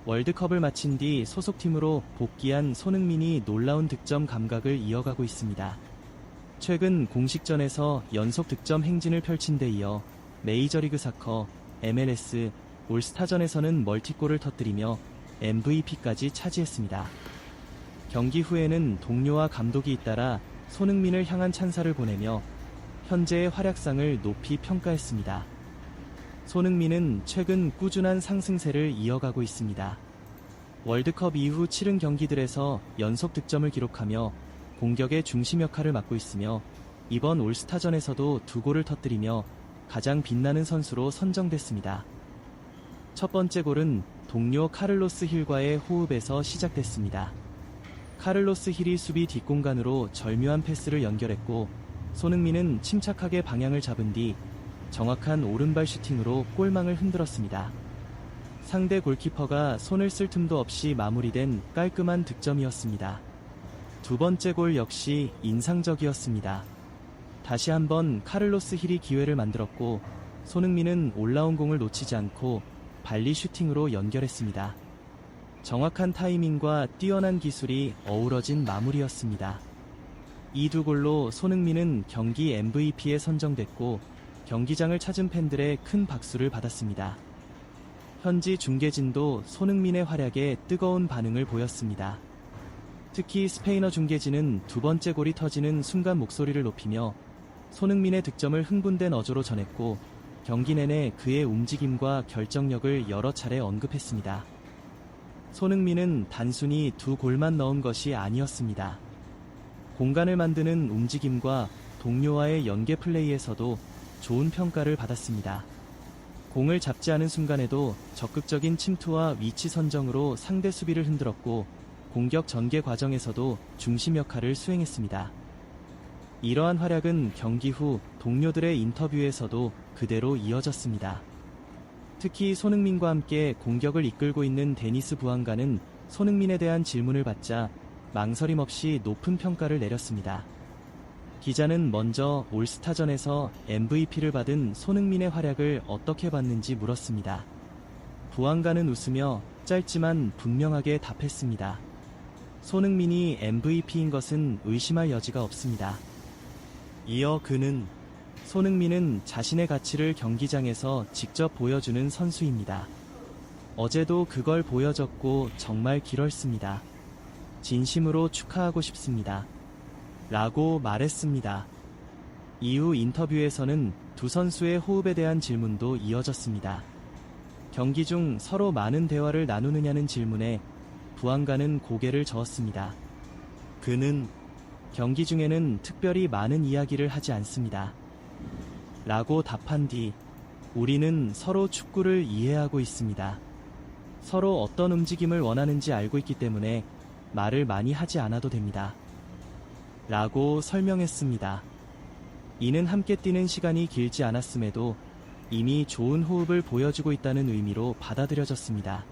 월드컵을 마친 뒤 소속팀으로 복귀한 손흥민이 놀라운 득점 감각을 이어가고 있습니다. 최근 공식전에서 연속 득점 행진을 펼친 데 이어 메이저리그 사커, MLS, 올스타전에서는 멀티골을 터뜨리며 MVP까지 차지했습니다. 경기 후에는 동료와 감독이 잇따라 손흥민을 향한 찬사를 보내며 현재의 활약상을 높이 평가했습니다. 손흥민은 최근 꾸준한 상승세를 이어가고 있습니다. 월드컵 이후 치른 경기들에서 연속 득점을 기록하며 공격의 중심 역할을 맡고 있으며 이번 올스타전에서도 2골을 터뜨리며 가장 빛나는 선수로 선정됐습니다. 첫 번째 골은 동료 카를로스 힐과의 호흡에서 시작됐습니다. 카를로스 힐이 수비 뒷공간으로 절묘한 패스를 연결했고 손흥민은 침착하게 방향을 잡은 뒤 정확한 오른발 슈팅으로 골망을 흔들었습니다. 상대 골키퍼가 손을 쓸 틈도 없이 마무리된 깔끔한 득점이었습니다. 두 번째 골 역시 인상적이었습니다. 다시 한번 카를로스 힐이 기회를 만들었고 손흥민은 올라온 공을 놓치지 않고 발리 슈팅으로 연결했습니다. 정확한 타이밍과 뛰어난 기술이 어우러진 마무리였습니다. 이 두 골로 손흥민은 경기 MVP에 선정됐고 경기장을 찾은 팬들의 큰 박수를 받았습니다. 현지 중계진도 손흥민의 활약에 뜨거운 반응을 보였습니다. 특히 스페인어 중계진은 두 번째 골이 터지는 순간 목소리를 높이며 손흥민의 득점을 흥분된 어조로 전했고 경기 내내 그의 움직임과 결정력을 여러 차례 언급했습니다. 손흥민은 단순히 두 골만 넣은 것이 아니었습니다. 공간을 만드는 움직임과 동료와의 연계 플레이에서도 좋은 평가를 받았습니다. 공을 잡지 않은 순간에도 적극적인 침투와 위치 선정으로 상대 수비를 흔들었고 공격 전개 과정에서도 중심 역할을 수행했습니다. 이러한 활약은 경기 후 동료들의 인터뷰에서도 그대로 이어졌습니다. 특히 손흥민과 함께 공격을 이끌고 있는 데니스 부안가는 손흥민에 대한 질문을 받자 망설임 없이 높은 평가를 내렸습니다. 기자는 먼저 올스타전에서 MVP를 받은 손흥민의 활약을 어떻게 봤는지 물었습니다. 부안가는 웃으며 짧지만 분명하게 답했습니다. 손흥민이 MVP인 것은 의심할 여지가 없습니다. 이어 그는 손흥민은 자신의 가치를 경기장에서 직접 보여주는 선수입니다. 어제도 그걸 보여줬고 정말 길었습니다. 진심으로 축하하고 싶습니다. 라고 말했습니다. 이후 인터뷰에서는 두 선수의 호흡에 대한 질문도 이어졌습니다. 경기 중 서로 많은 대화를 나누느냐는 질문에 부안가는 고개를 저었습니다. 그는 경기 중에는 특별히 많은 이야기를 하지 않습니다. 라고 답한 뒤 우리는 서로 축구를 이해하고 있습니다. 서로 어떤 움직임을 원하는지 알고 있기 때문에 말을 많이 하지 않아도 됩니다. 라고 설명했습니다. 이는 함께 뛰는 시간이 길지 않았음에도 이미 좋은 호흡을 보여주고 있다는 의미로 받아들여졌습니다.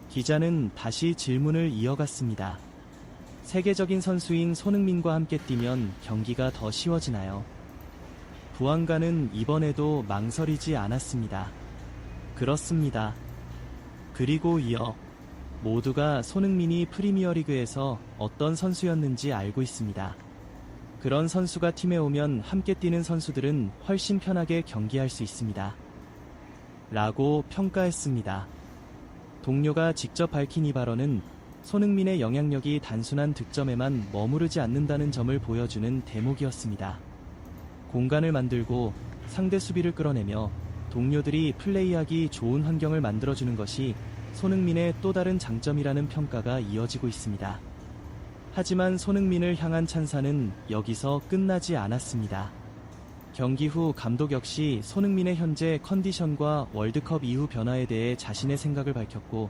기자는 다시 질문을 이어갔습니다. 세계적인 선수인 손흥민과 함께 뛰면 경기가 더 쉬워지나요? 부안가는 이번에도 망설이지 않았습니다. 그렇습니다. 그리고 이어 모두가 손흥민이 프리미어리그에서 어떤 선수였는지 알고 있습니다. 그런 선수가 팀에 오면 함께 뛰는 선수들은 훨씬 편하게 경기할 수 있습니다. 라고 평가했습니다. 동료가 직접 밝힌 이 발언은 손흥민의 영향력이 단순한 득점에만 머무르지 않는다는 점을 보여주는 대목이었습니다. 공간을 만들고 상대 수비를 끌어내며 동료들이 플레이하기 좋은 환경을 만들어주는 것이 손흥민의 또 다른 장점이라는 평가가 이어지고 있습니다. 하지만 손흥민을 향한 찬사는 여기서 끝나지 않았습니다. 경기 후 감독 역시 손흥민의 현재 컨디션과 월드컵 이후 변화에 대해 자신의 생각을 밝혔고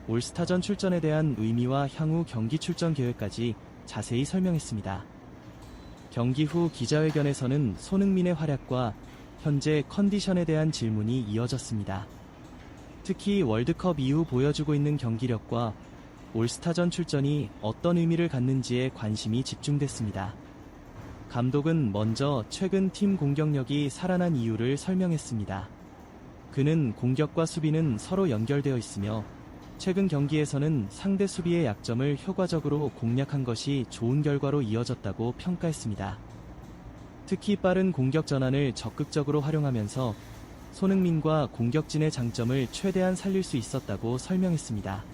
올스타전 출전에 대한 의미와 향후 경기 출전 계획까지 자세히 설명했습니다. 경기 후 기자회견에서는 손흥민의 활약과 현재 컨디션에 대한 질문이 이어졌습니다. 특히 월드컵 이후 보여주고 있는 경기력과 올스타전 출전이 어떤 의미를 갖는지에 관심이 집중됐습니다. 감독은 먼저 최근 팀 공격력이 살아난 이유를 설명했습니다. 그는 공격과 수비는 서로 연결되어 있으며 최근 경기에서는 상대 수비의 약점을 효과적으로 공략한 것이 좋은 결과로 이어졌다고 평가했습니다. 특히 빠른 공격 전환을 적극적으로 활용하면서 손흥민과 공격진의 장점을 최대한 살릴 수 있었다고 설명했습니다.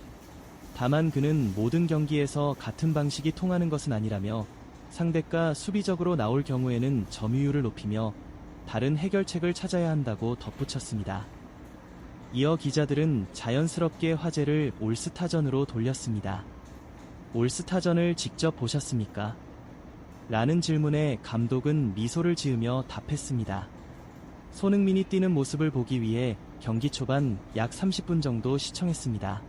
다만 그는 모든 경기에서 같은 방식이 통하는 것은 아니라며 상대가 수비적으로 나올 경우에는 점유율을 높이며 다른 해결책을 찾아야 한다고 덧붙였습니다. 이어 기자들은 자연스럽게 화제를 올스타전으로 돌렸습니다. 올스타전을 직접 보셨습니까? 라는 질문에 감독은 미소를 지으며 답했습니다. 손흥민이 뛰는 모습을 보기 위해 경기 초반 약 30분 정도 시청했습니다.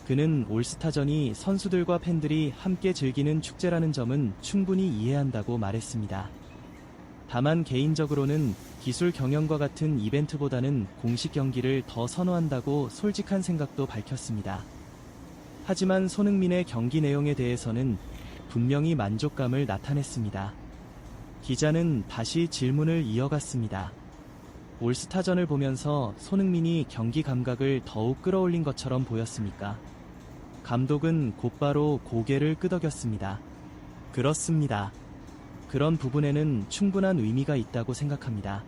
그는 올스타전이 선수들과 팬들이 함께 즐기는 축제라는 점은 충분히 이해한다고 말했습니다. 다만 개인적으로는 기술 경연과 같은 이벤트보다는 공식 경기를 더 선호한다고 솔직한 생각도 밝혔습니다. 하지만 손흥민의 경기 내용에 대해서는 분명히 만족감을 나타냈습니다. 기자는 다시 질문을 이어갔습니다. 올스타전을 보면서 손흥민이 경기 감각을 더욱 끌어올린 것처럼 보였습니까? 감독은 곧바로 고개를 끄덕였습니다. 그렇습니다. 그런 부분에는 충분한 의미가 있다고 생각합니다.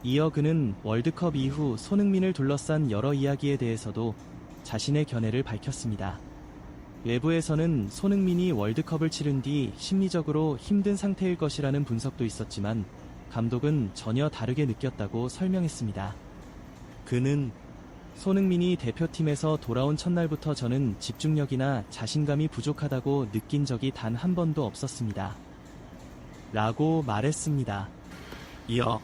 이어 그는 월드컵 이후 손흥민을 둘러싼 여러 이야기에 대해서도 자신의 견해를 밝혔습니다. 외부에서는 손흥민이 월드컵을 치른 뒤 심리적으로 힘든 상태일 것이라는 분석도 있었지만 감독은 전혀 다르게 느꼈다고 설명했습니다. 그는 손흥민이 대표팀에서 돌아온 첫날부터 저는 집중력이나 자신감이 부족하다고 느낀 적이 단 한 번도 없었습니다. 라고 말했습니다. 이어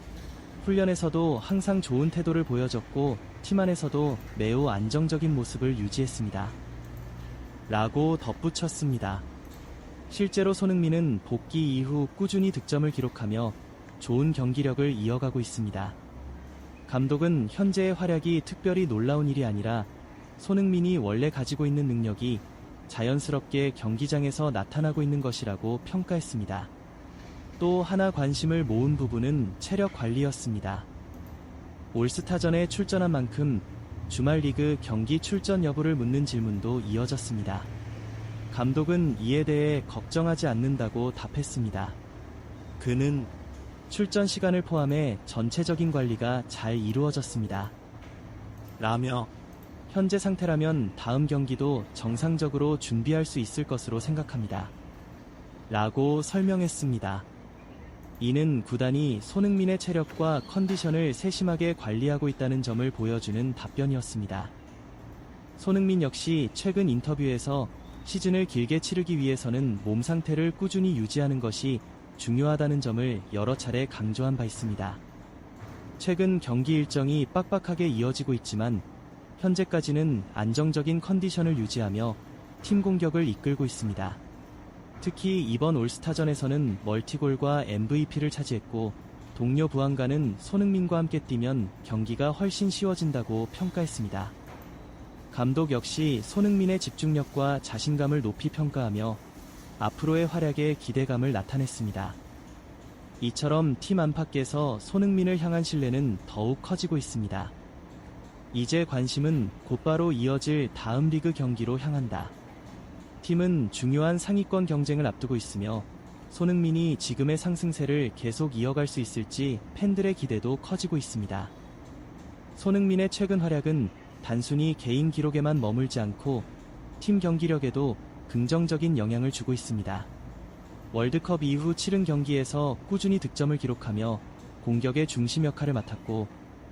훈련에서도 항상 좋은 태도를 보여줬고 팀 안에서도 매우 안정적인 모습을 유지했습니다. 라고 덧붙였습니다. 실제로 손흥민은 복귀 이후 꾸준히 득점을 기록하며 좋은 경기력을 이어가고 있습니다. 감독은 현재의 활약이 특별히 놀라운 일이 아니라 손흥민이 원래 가지고 있는 능력이 자연스럽게 경기장에서 나타나고 있는 것이라고 평가했습니다. 또 하나 관심을 모은 부분은 체력 관리였습니다. 올스타전에 출전한 만큼 주말 리그 경기 출전 여부를 묻는 질문도 이어졌습니다. 감독은 이에 대해 걱정하지 않는다고 답했습니다. 그는 출전 시간을 포함해 전체적인 관리가 잘 이루어졌습니다. 라며 현재 상태라면 다음 경기도 정상적으로 준비할 수 있을 것으로 생각합니다. 라고 설명했습니다. 이는 구단이 손흥민의 체력과 컨디션을 세심하게 관리하고 있다는 점을 보여주는 답변이었습니다. 손흥민 역시 최근 인터뷰에서 시즌을 길게 치르기 위해서는 몸 상태를 꾸준히 유지하는 것이 중요하다는 점을 여러 차례 강조한 바 있습니다. 최근 경기 일정이 빡빡하게 이어지고 있지만 현재까지는 안정적인 컨디션을 유지하며 팀 공격을 이끌고 있습니다. 특히 이번 올스타전에서는 멀티골과 MVP를 차지했고 동료 부안가는 손흥민과 함께 뛰면 경기가 훨씬 쉬워진다고 평가했습니다. 감독 역시 손흥민의 집중력과 자신감을 높이 평가하며 앞으로의 활약에 기대감을 나타냈습니다. 이처럼 팀 안팎에서 손흥민을 향한 신뢰는 더욱 커지고 있습니다. 이제 관심은 곧바로 이어질 다음 리그 경기로 향한다. 팀은 중요한 상위권 경쟁을 앞두고 있으며 손흥민이 지금의 상승세를 계속 이어갈 수 있을지 팬들의 기대도 커지고 있습니다. 손흥민의 최근 활약은 단순히 개인 기록에만 머물지 않고 팀 경기력에도 긍정적인 영향을 주고 있습니다. 월드컵 이후 치른 경기에서 꾸준히 득점을 기록하며 공격의 중심 역할을 맡았고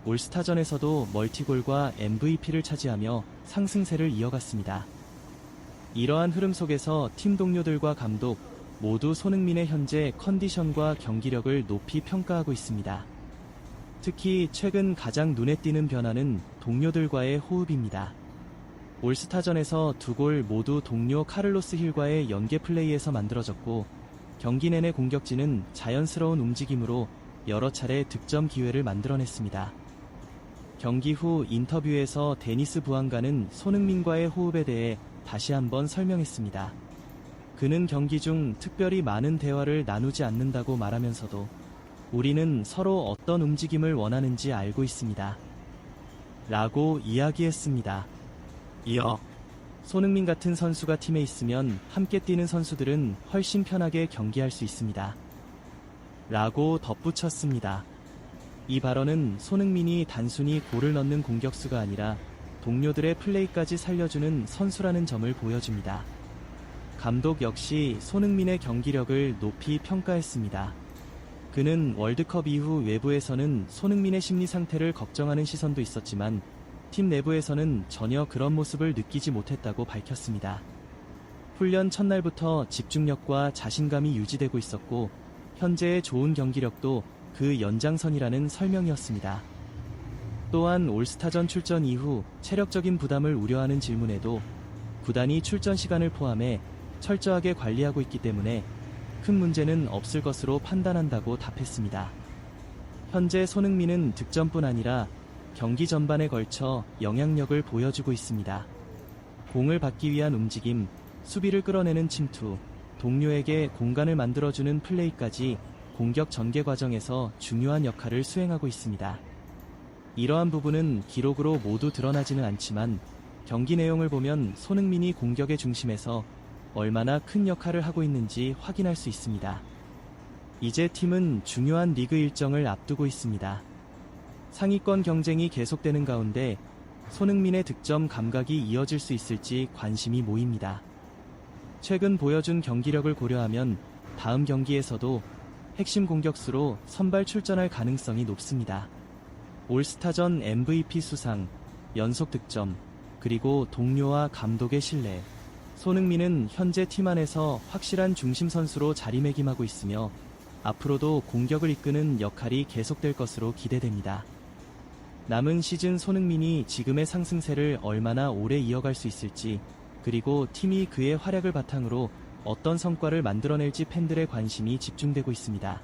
올스타전에서도 멀티골과 MVP를 차지하며 상승세를 이어갔습니다. 이러한 흐름 속에서 팀 동료들과 감독 모두 손흥민의 현재 컨디션과 경기력을 높이 평가하고 있습니다. 특히 최근 가장 눈에 띄는 변화는 동료들과의 호흡입니다. 올스타전에서 두 골 모두 동료 카를로스 힐과의 연계 플레이에서 만들어졌고 경기 내내 공격진은 자연스러운 움직임으로 여러 차례 득점 기회를 만들어냈습니다. 경기 후 인터뷰에서 데니스 부안가는 손흥민과의 호흡에 대해 다시 한번 설명했습니다. 그는 경기 중 특별히 많은 대화를 나누지 않는다고 말하면서도 우리는 서로 어떤 움직임을 원하는지 알고 있습니다. 라고 이야기했습니다. 이어. 손흥민 같은 선수가 팀에 있으면 함께 뛰는 선수들은 훨씬 편하게 경기할 수 있습니다. 라고 덧붙였습니다. 이 발언은 손흥민이 단순히 골을 넣는 공격수가 아니라 동료들의 플레이까지 살려주는 선수라는 점을 보여줍니다. 감독 역시 손흥민의 경기력을 높이 평가했습니다. 그는 월드컵 이후 외부에서는 손흥민의 심리 상태를 걱정하는 시선도 있었지만 팀 내부에서는 전혀 그런 모습을 느끼지 못했다고 밝혔습니다. 훈련 첫날부터 집중력과 자신감이 유지되고 있었고 현재의 좋은 경기력도 그 연장선이라는 설명이었습니다. 또한 올스타전 출전 이후 체력적인 부담을 우려하는 질문에도 구단이 출전 시간을 포함해 철저하게 관리하고 있기 때문에 큰 문제는 없을 것으로 판단한다고 답했습니다. 현재 손흥민은 득점뿐 아니라 경기 전반에 걸쳐 영향력을 보여주고 있습니다. 공을 받기 위한 움직임, 수비를 끌어내는 침투, 동료에게 공간을 만들어주는 플레이까지 공격 전개 과정에서 중요한 역할을 수행하고 있습니다. 이러한 부분은 기록으로 모두 드러나지는 않지만 경기 내용을 보면 손흥민이 공격의 중심에서 얼마나 큰 역할을 하고 있는지 확인할 수 있습니다. 이제 팀은 중요한 리그 일정을 앞두고 있습니다. 상위권 경쟁이 계속되는 가운데 손흥민의 득점 감각이 이어질 수 있을지 관심이 모입니다. 최근 보여준 경기력을 고려하면 다음 경기에서도 핵심 공격수로 선발 출전할 가능성이 높습니다. 올스타전 MVP 수상, 연속 득점, 그리고 동료와 감독의 신뢰. 손흥민은 현재 팀 안에서 확실한 중심 선수로 자리매김하고 있으며 앞으로도 공격을 이끄는 역할이 계속될 것으로 기대됩니다. 남은 시즌 손흥민이 지금의 상승세를 얼마나 오래 이어갈 수 있을지, 그리고 팀이 그의 활약을 바탕으로 어떤 성과를 만들어낼지 팬들의 관심이 집중되고 있습니다.